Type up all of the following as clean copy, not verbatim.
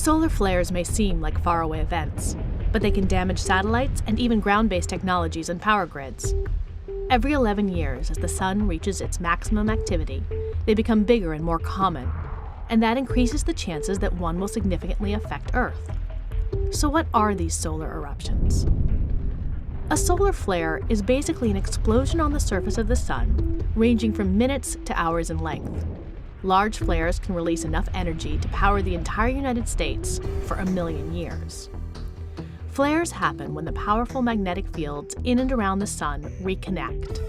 Solar flares may seem like faraway events, but they can damage satellites and even ground-based technologies and power grids. Every 11 years, as the sun reaches its maximum activity, they become bigger and more common, and that increases the chances that one will significantly affect Earth. So what are these solar eruptions? A solar flare is basically an explosion on the surface of the sun, ranging from minutes to hours in length. Large flares can release enough energy to power the entire United States for 1 million years. Flares happen when the powerful magnetic fields in and around the sun reconnect.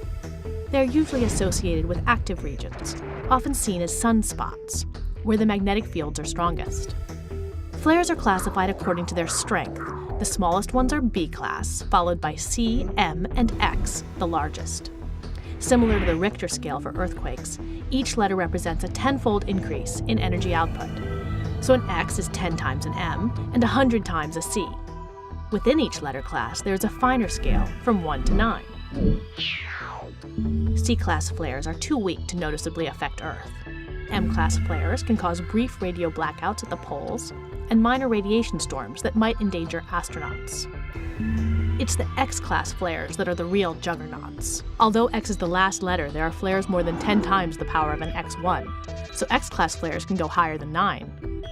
They are usually associated with active regions, often seen as sunspots, where the magnetic fields are strongest. Flares are classified according to their strength. The smallest ones are B class, followed by C, M, and X, the largest. Similar to the Richter scale for earthquakes, each letter represents a 10-fold increase in energy output. So an X is 10 times an M and 100 times a C. Within each letter class, there is a finer scale from 1 to 9. C-class flares are too weak to noticeably affect Earth. M-class flares can cause brief radio blackouts at the poles and minor radiation storms that might endanger astronauts. It's the X-class flares that are the real juggernauts. Although X is the last letter, there are flares more than 10 times the power of an X1, so X-class flares can go higher than 9.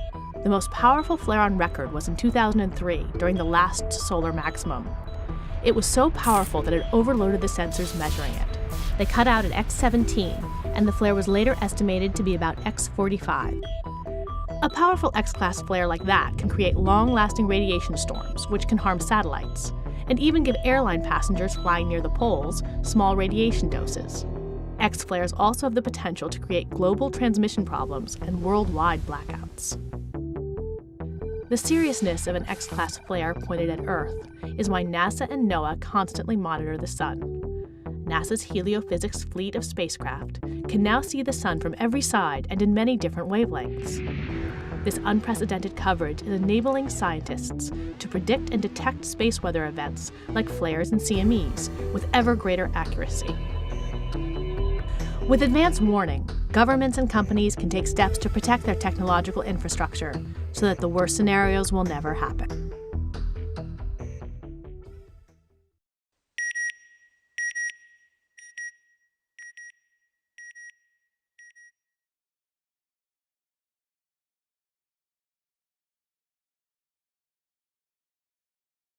The most powerful flare on record was in 2003 during the last solar maximum. It was so powerful that it overloaded the sensors measuring it. They cut out at X17, and the flare was later estimated to be about X45. A powerful X-class flare like that can create long-lasting radiation storms, which can harm satellites, and even give airline passengers flying near the poles small radiation doses. X flares also have the potential to create global transmission problems and worldwide blackouts. The seriousness of an X-class flare pointed at Earth is why NASA and NOAA constantly monitor the sun. NASA's heliophysics fleet of spacecraft can now see the sun from every side and in many different wavelengths. This unprecedented coverage is enabling scientists to predict and detect space weather events like flares and CMEs with ever greater accuracy. With advance warning, governments and companies can take steps to protect their technological infrastructure so that the worst scenarios will never happen.